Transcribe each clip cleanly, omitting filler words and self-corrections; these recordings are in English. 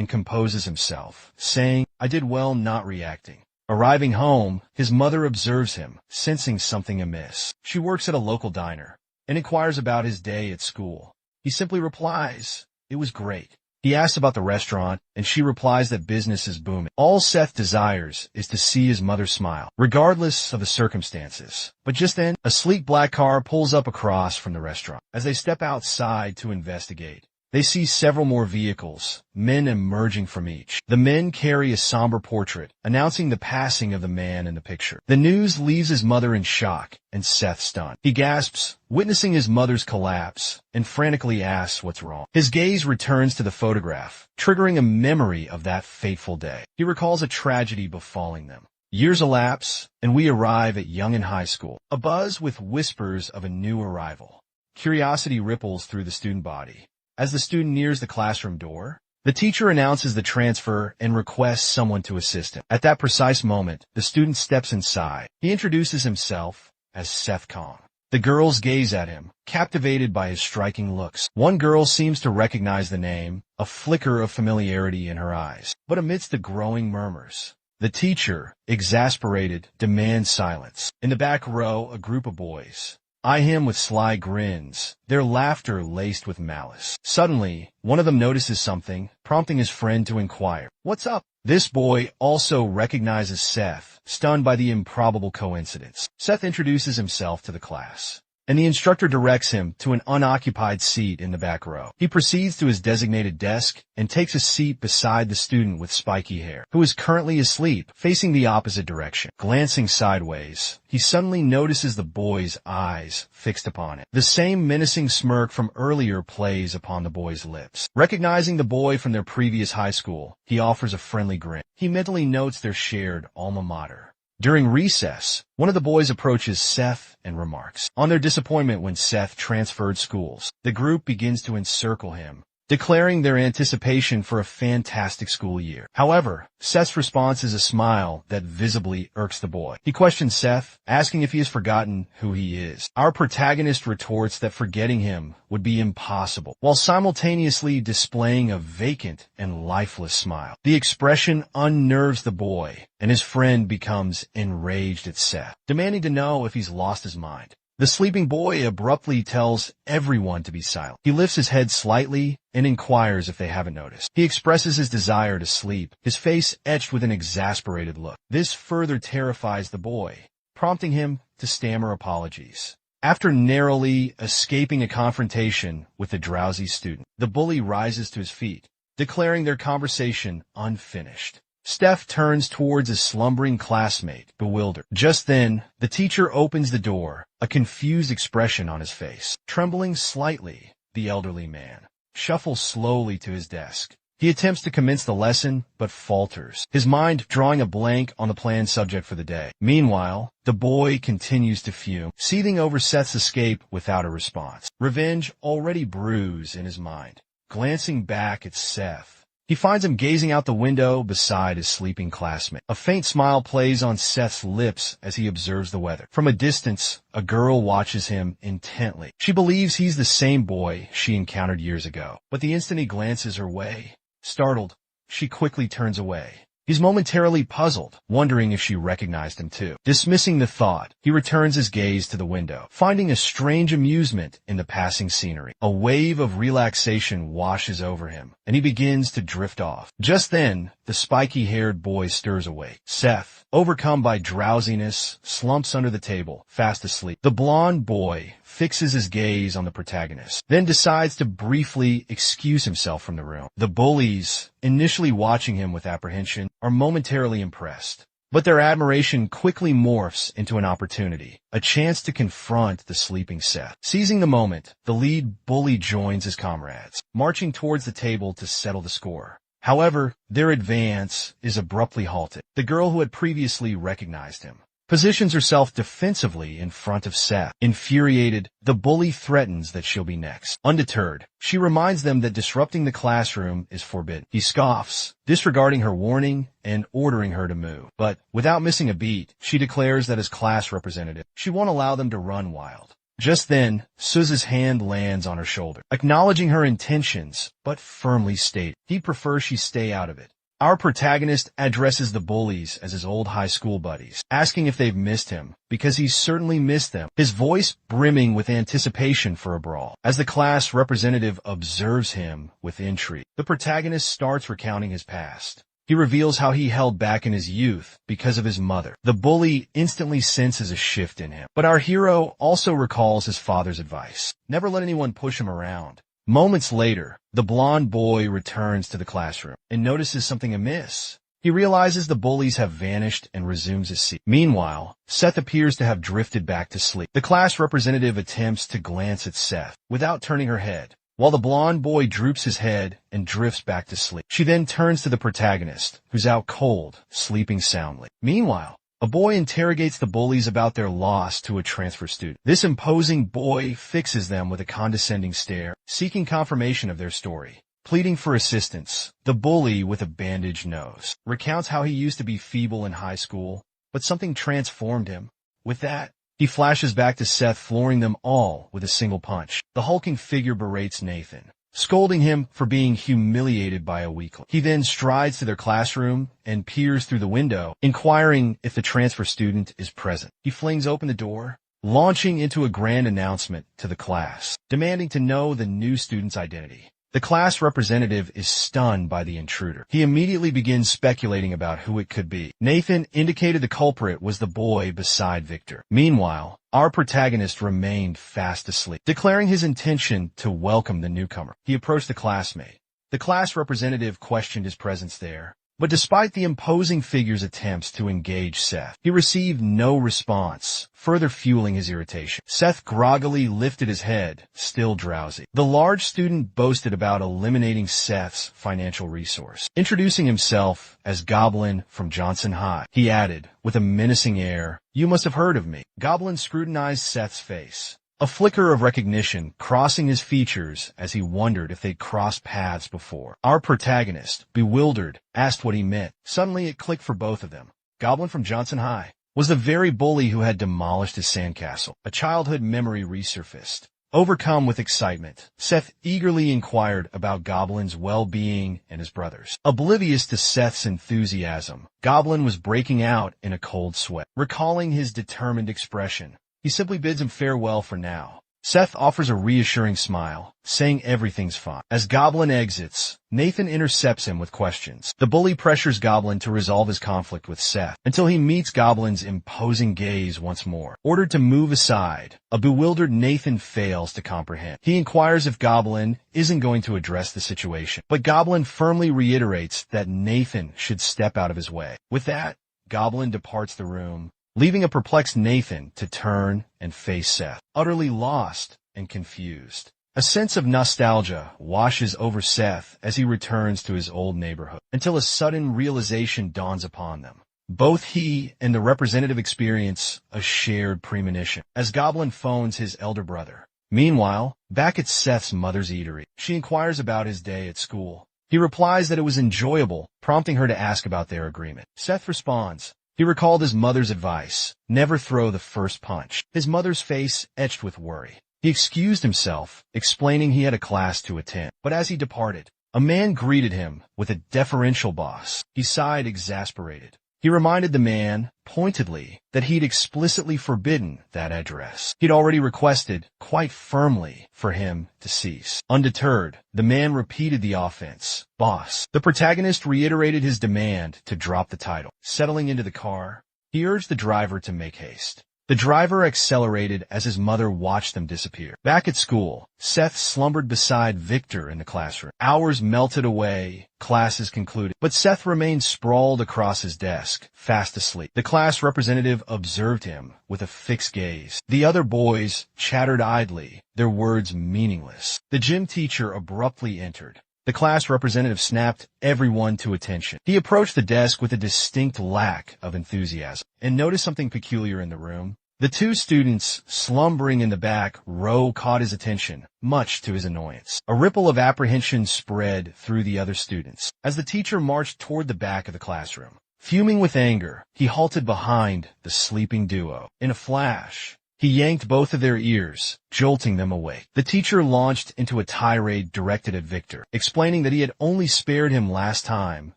and composes himself, saying, "I did well not reacting." Arriving home, his mother observes him, sensing something amiss. She works at a local diner and inquires about his day at school. He simply replies, "It was great." He asks about the restaurant, and she replies that business is booming. All Seth desires is to see his mother smile, regardless of the circumstances. But just then, a sleek black car pulls up across from the restaurant. As they step outside to investigate, they see several more vehicles, men emerging from each. The men carry a somber portrait, announcing the passing of the man in the picture. The news leaves his mother in shock, and Seth stunned. He gasps, witnessing his mother's collapse, and frantically asks what's wrong. His gaze returns to the photograph, triggering a memory of that fateful day. He recalls a tragedy befalling them. Years elapse, and we arrive at Youngin High School, abuzz with whispers of a new arrival. Curiosity ripples through the student body. As the student nears the classroom door, the teacher announces the transfer and requests someone to assist him. At that precise moment, the student steps inside. He introduces himself as Seth Kong. The girls gaze at him, captivated by his striking looks. One girl seems to recognize the name, a flicker of familiarity in her eyes. But amidst the growing murmurs, the teacher, exasperated, demands silence. In the back row, a group of boys eye him with sly grins, their laughter laced with malice. Suddenly, one of them notices something, prompting his friend to inquire, "What's up?" This boy also recognizes Seth, stunned by the improbable coincidence. Seth introduces himself to the class, and the instructor directs him to an unoccupied seat in the back row. He proceeds to his designated desk and takes a seat beside the student with spiky hair, who is currently asleep, facing the opposite direction. Glancing sideways, he suddenly notices the boy's eyes fixed upon him. The same menacing smirk from earlier plays upon the boy's lips. Recognizing the boy from their previous high school, he offers a friendly grin. He mentally notes their shared alma mater. During recess, one of the boys approaches Seth and remarks on their disappointment when Seth transferred schools. The group begins to encircle him, declaring their anticipation for a fantastic school year. However, Seth's response is a smile that visibly irks the boy. He questions Seth, asking if he has forgotten who he is. Our protagonist retorts that forgetting him would be impossible, while simultaneously displaying a vacant and lifeless smile. The expression unnerves the boy, and his friend becomes enraged at Seth, demanding to know if he's lost his mind. The sleeping boy abruptly tells everyone to be silent. He lifts his head slightly and inquires if they haven't noticed. He expresses his desire to sleep, his face etched with an exasperated look. This further terrifies the boy, prompting him to stammer apologies. After narrowly escaping a confrontation with the drowsy student, the bully rises to his feet, declaring their conversation unfinished. Steph turns towards his slumbering classmate, bewildered. Just then, the teacher opens the door, a confused expression on his face. Trembling slightly, the elderly man shuffles slowly to his desk. He attempts to commence the lesson, but falters, his mind drawing a blank on the planned subject for the day. Meanwhile, the boy continues to fume, seething over Seth's escape without a response. Revenge already brews in his mind. Glancing back at Seth, he finds him gazing out the window beside his sleeping classmate. A faint smile plays on Seth's lips as he observes the weather. From a distance, a girl watches him intently. She believes he's the same boy she encountered years ago, but the instant he glances her way, startled, she quickly turns away. He's momentarily puzzled, wondering if she recognized him too. Dismissing the thought, he returns his gaze to the window, finding a strange amusement in the passing scenery. A wave of relaxation washes over him, and he begins to drift off. Just then, the spiky-haired boy stirs awake. Seth, overcome by drowsiness, slumps under the table, fast asleep. The blonde boy fixes his gaze on the protagonist, then decides to briefly excuse himself from the room. The bullies, initially watching him with apprehension, are momentarily impressed. But their admiration quickly morphs into an opportunity, a chance to confront the sleeping Seth. Seizing the moment, the lead bully joins his comrades, marching towards the table to settle the score. However, their advance is abruptly halted. The girl who had previously recognized him positions herself defensively in front of Seth. Infuriated, the bully threatens that she'll be next. Undeterred, she reminds them that disrupting the classroom is forbidden. He scoffs, disregarding her warning and ordering her to move. But without missing a beat, she declares that as class representative, she won't allow them to run wild. Just then, Suze's hand lands on her shoulder, acknowledging her intentions, but firmly stating he'd prefer she stay out of it. Our protagonist addresses the bullies as his old high school buddies, asking if they've missed him, because he's certainly missed them, his voice brimming with anticipation for a brawl. As the class representative observes him with intrigue, the protagonist starts recounting his past. He reveals how he held back in his youth because of his mother. The bully instantly senses a shift in him, but our hero also recalls his father's advice. Never let anyone push him around. Moments later, the blonde boy returns to the classroom and notices something amiss. He realizes the bullies have vanished and resumes his seat. Meanwhile, Seth appears to have drifted back to sleep. The class representative attempts to glance at Seth without turning her head, while the blonde boy droops his head and drifts back to sleep. She then turns to the protagonist, who's out cold, sleeping soundly. Meanwhile, a boy interrogates the bullies about their loss to a transfer student. This imposing boy fixes them with a condescending stare, seeking confirmation of their story. Pleading for assistance, the bully with a bandaged nose recounts how he used to be feeble in high school, but something transformed him. With that, he flashes back to Seth, flooring them all with a single punch. The hulking figure berates Nathan, scolding him for being humiliated by a weakling. He then strides to their classroom and peers through the window, inquiring if the transfer student is present. He flings open the door, launching into a grand announcement to the class, demanding to know the new student's identity. The class representative is stunned by the intruder. He immediately begins speculating about who it could be. Nathan indicated the culprit was the boy beside Victor. Meanwhile, our protagonist remained fast asleep, declaring his intention to welcome the newcomer. He approached the classmate. The class representative questioned his presence there, but despite the imposing figure's attempts to engage Seth, he received no response, further fueling his irritation. Seth groggily lifted his head, still drowsy. The large student boasted about eliminating Seth's financial resource. Introducing himself as Goblin from Johnson High, he added, with a menacing air, "You must have heard of me." Goblin scrutinized Seth's face, a flicker of recognition crossing his features as he wondered if they'd crossed paths before. Our protagonist, bewildered, asked what he meant. Suddenly it clicked for both of them. Goblin from Johnson High was the very bully who had demolished his sandcastle. A childhood memory resurfaced. Overcome with excitement, Seth eagerly inquired about Goblin's well-being and his brothers. Oblivious to Seth's enthusiasm, Goblin was breaking out in a cold sweat. Recalling his determined expression, he simply bids him farewell for now. Seth offers a reassuring smile, saying everything's fine. As Goblin exits, Nathan intercepts him with questions. The bully pressures Goblin to resolve his conflict with Seth until he meets Goblin's imposing gaze once more. Ordered to move aside, a bewildered Nathan fails to comprehend. He inquires if Goblin isn't going to address the situation, but Goblin firmly reiterates that Nathan should step out of his way. With that, Goblin departs the room, leaving a perplexed Nathan to turn and face Seth, utterly lost and confused. A sense of nostalgia washes over Seth as he returns to his old neighborhood, until a sudden realization dawns upon them. Both he and the representative experience a shared premonition, as Goblin phones his elder brother. Meanwhile, back at Seth's mother's eatery, she inquires about his day at school. He replies that it was enjoyable, prompting her to ask about their agreement. Seth responds, he recalled his mother's advice, never throw the first punch. His mother's face etched with worry. He excused himself, explaining he had a class to attend. But as he departed, a man greeted him with a deferential boss. He sighed, exasperated. He reminded the man, pointedly, that he'd explicitly forbidden that address. He'd already requested, quite firmly, for him to cease. Undeterred, the man repeated the offense. Boss. The protagonist reiterated his demand to drop the title. Settling into the car, he urged the driver to make haste. The driver accelerated as his mother watched them disappear. Back at school, Seth slumbered beside Victor in the classroom. Hours melted away, classes concluded, but Seth remained sprawled across his desk, fast asleep. The class representative observed him with a fixed gaze. The other boys chattered idly, their words meaningless. The gym teacher abruptly entered. The class representative snapped everyone to attention. He approached the desk with a distinct lack of enthusiasm and noticed something peculiar in the room. The two students slumbering in the back row caught his attention, much to his annoyance. A ripple of apprehension spread through the other students as the teacher marched toward the back of the classroom. Fuming with anger, he halted behind the sleeping duo. In a flash, He yanked both of their ears, jolting them awake. The teacher launched into a tirade directed at Victor, explaining that he had only spared him last time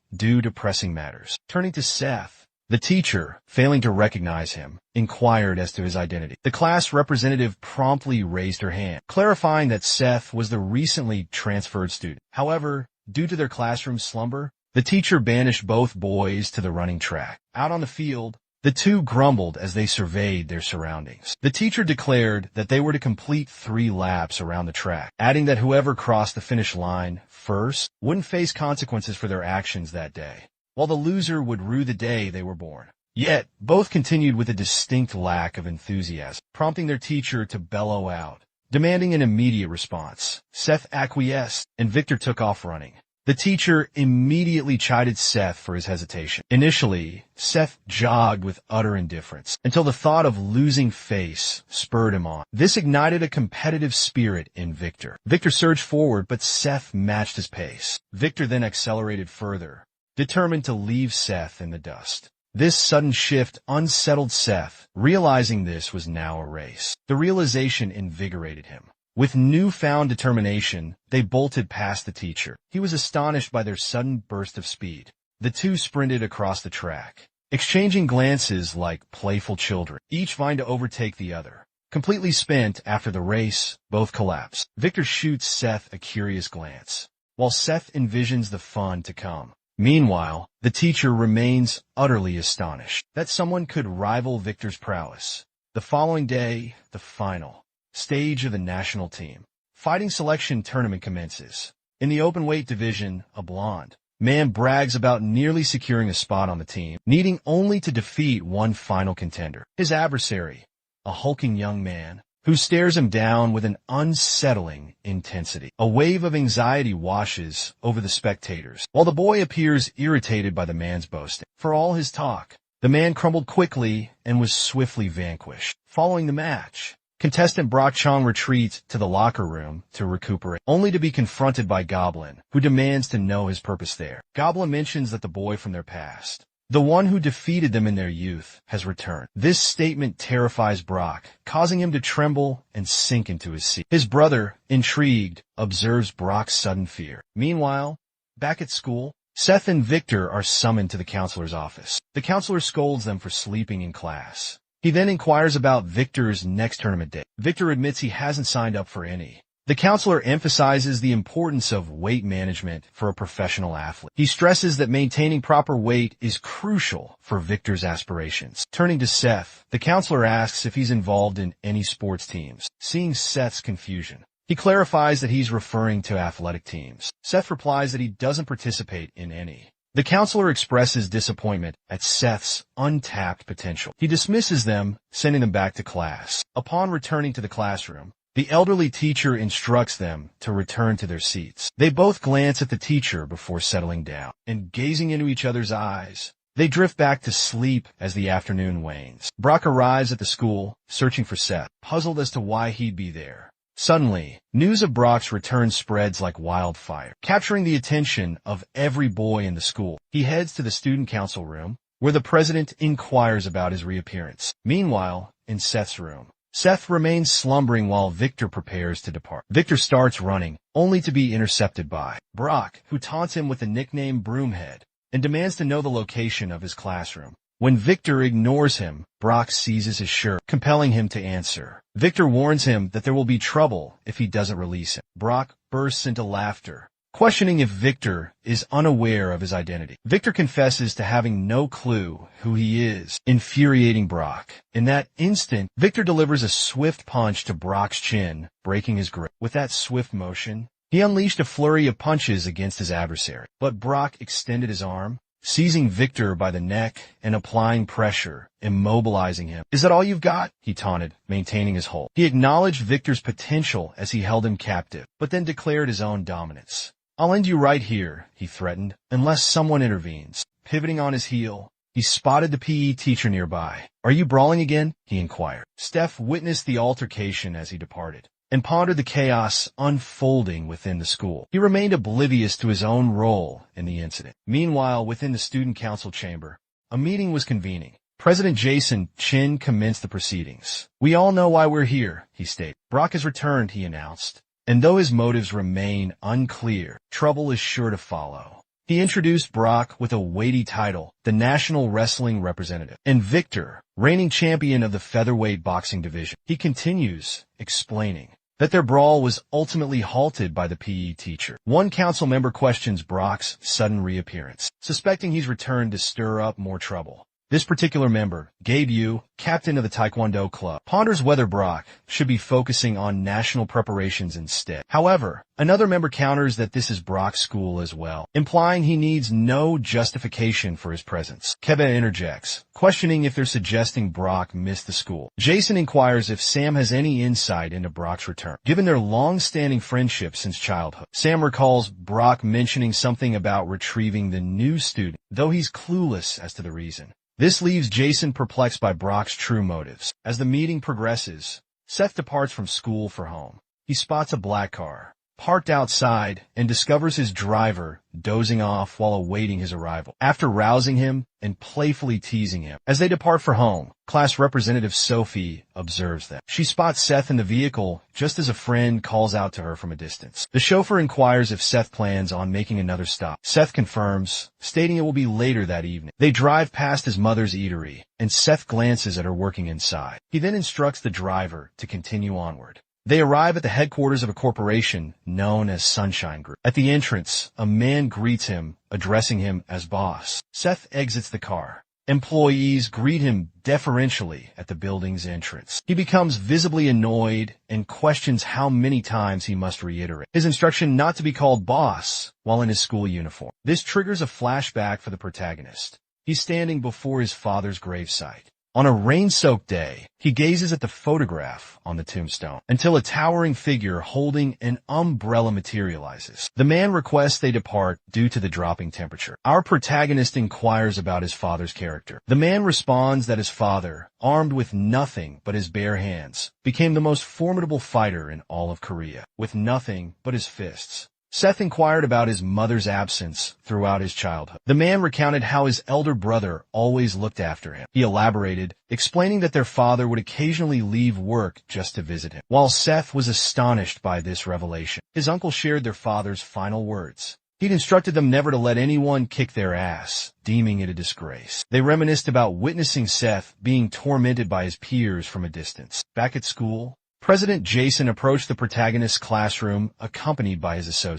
due to pressing matters. Turning to Seth, the teacher, failing to recognize him, inquired as to his identity. The class representative promptly raised her hand, clarifying that Seth was the recently transferred student. However, due to their classroom slumber, the teacher banished both boys to the running track. Out on the field, the two grumbled as they surveyed their surroundings. The teacher declared that they were to complete 3 laps around the track, adding that whoever crossed the finish line first wouldn't face consequences for their actions that day, while the loser would rue the day they were born. Yet, both continued with a distinct lack of enthusiasm, prompting their teacher to bellow out, demanding an immediate response. Seth acquiesced, and Victor took off running. The teacher immediately chided Seth for his hesitation. Initially, Seth jogged with utter indifference, until the thought of losing face spurred him on. This ignited a competitive spirit in Victor. Victor surged forward, but Seth matched his pace. Victor then accelerated further, determined to leave Seth in the dust. This sudden shift unsettled Seth, realizing this was now a race. The realization invigorated him. With newfound determination, they bolted past the teacher. He was astonished by their sudden burst of speed. The two sprinted across the track, exchanging glances like playful children, each vying to overtake the other. Completely spent after the race, both collapse. Victor shoots Seth a curious glance, while Seth envisions the fun to come. Meanwhile, the teacher remains utterly astonished that someone could rival Victor's prowess. The following day, the final stage of the national team fighting selection tournament commences. In the open weight division, a blonde man brags about nearly securing a spot on the team, needing only to defeat one final contender. His adversary, a hulking young man, who stares him down with an unsettling intensity. A wave of anxiety washes over the spectators, while the boy appears irritated by the man's boasting. For all his talk, the man crumbled quickly and was swiftly vanquished. Following the match, contestant Brock Chong retreats to the locker room to recuperate, only to be confronted by Goblin, who demands to know his purpose there. Goblin mentions that the boy from their past, the one who defeated them in their youth, has returned. This statement terrifies Brock, causing him to tremble and sink into his seat. His brother, intrigued, observes Brock's sudden fear. Meanwhile, back at school, Seth and Victor are summoned to the counselor's office. The counselor scolds them for sleeping in class. He then inquires about Victor's next tournament date. Victor admits he hasn't signed up for any. The counselor emphasizes the importance of weight management for a professional athlete. He stresses that maintaining proper weight is crucial for Victor's aspirations. Turning to Seth, the counselor asks if he's involved in any sports teams. Seeing Seth's confusion, he clarifies that he's referring to athletic teams. Seth replies that he doesn't participate in any. The counselor expresses disappointment at Seth's untapped potential. He dismisses them, sending them back to class. Upon returning to the classroom, the elderly teacher instructs them to return to their seats. They both glance at the teacher before settling down, and gazing into each other's eyes, they drift back to sleep as the afternoon wanes. Brock arrives at the school, searching for Seth, puzzled as to why he'd be there. Suddenly, news of Brock's return spreads like wildfire, capturing the attention of every boy in the school. He heads to the student council room, where the president inquires about his reappearance. Meanwhile, in Seth's room, Seth remains slumbering while Victor prepares to depart. Victor starts running, only to be intercepted by Brock, who taunts him with the nickname Broomhead, and demands to know the location of his classroom. When Victor ignores him, Brock seizes his shirt, compelling him to answer. Victor warns him that there will be trouble if he doesn't release him. Brock bursts into laughter, questioning if Victor is unaware of his identity. Victor confesses to having no clue who he is, infuriating Brock. In that instant, Victor delivers a swift punch to Brock's chin, breaking his grip. With that swift motion, he unleashed a flurry of punches against his adversary. But Brock extended his arm, seizing Victor by the neck and applying pressure, immobilizing him. "Is that all you've got?" he taunted, maintaining his hold. He acknowledged Victor's potential as he held him captive, but then declared his own dominance. "I'll end you right here," he threatened, "unless someone intervenes." Pivoting on his heel, he spotted the PE teacher nearby. "Are you brawling again?" he inquired. Steph witnessed the altercation as he departed, and pondered the chaos unfolding within the school. He remained oblivious to his own role in the incident. Meanwhile, within the student council chamber, a meeting was convening. President Jason Chin commenced the proceedings. "We all know why we're here," he stated. "Brock has returned," he announced. And though his motives remain unclear, trouble is sure to follow. He introduced Brock with a weighty title, the National Wrestling Representative, and Victor, reigning champion of the featherweight boxing division. He continues, explaining that their brawl was ultimately halted by the PE teacher. One council member questions Brock's sudden reappearance, suspecting he's returned to stir up more trouble. This particular member, Gabe Yu, captain of the Taekwondo club, ponders whether Brock should be focusing on national preparations instead. However, another member counters that this is Brock's school as well, implying he needs no justification for his presence. Keba interjects, questioning if they're suggesting Brock missed the school. Jason inquires if Sam has any insight into Brock's return, given their long-standing friendship since childhood. Sam recalls Brock mentioning something about retrieving the new student, though he's clueless as to the reason. This leaves Jason perplexed by Brock's true motives. As the meeting progresses, Seth departs from school for home. He spots a black car parked outside and discovers his driver dozing off while awaiting his arrival. After rousing him and playfully teasing him, as they depart for home, Class Representative Sophie observes them. She spots Seth in the vehicle just as a friend calls out to her from a distance. The chauffeur inquires if Seth plans on making another stop. Seth confirms, stating it will be later that evening. They drive past his mother's eatery, and Seth glances at her working inside. He then instructs the driver to continue onward. They arrive at the headquarters of a corporation known as Sunshine Group. At the entrance, a man greets him, addressing him as boss. Seth exits the car. Employees greet him deferentially at the building's entrance. He becomes visibly annoyed and questions how many times he must reiterate his instruction not to be called boss while in his school uniform. This triggers a flashback for the protagonist. He's standing before his father's gravesite. On a rain-soaked day, he gazes at the photograph on the tombstone until a towering figure holding an umbrella materializes. The man requests they depart due to the dropping temperature. Our protagonist inquires about his father's character. The man responds that his father, armed with nothing but his bare hands, became the most formidable fighter in all of Korea, with nothing but his fists. Seth inquired about his mother's absence throughout his childhood. The man recounted how his elder brother always looked after him. He elaborated, explaining that their father would occasionally leave work just to visit him. While Seth was astonished by this revelation, his uncle shared their father's final words. He'd instructed them never to let anyone kick their ass, deeming it a disgrace. They reminisced about witnessing Seth being tormented by his peers from a distance. Back at school, President Jason approached the protagonist's classroom accompanied by his associate.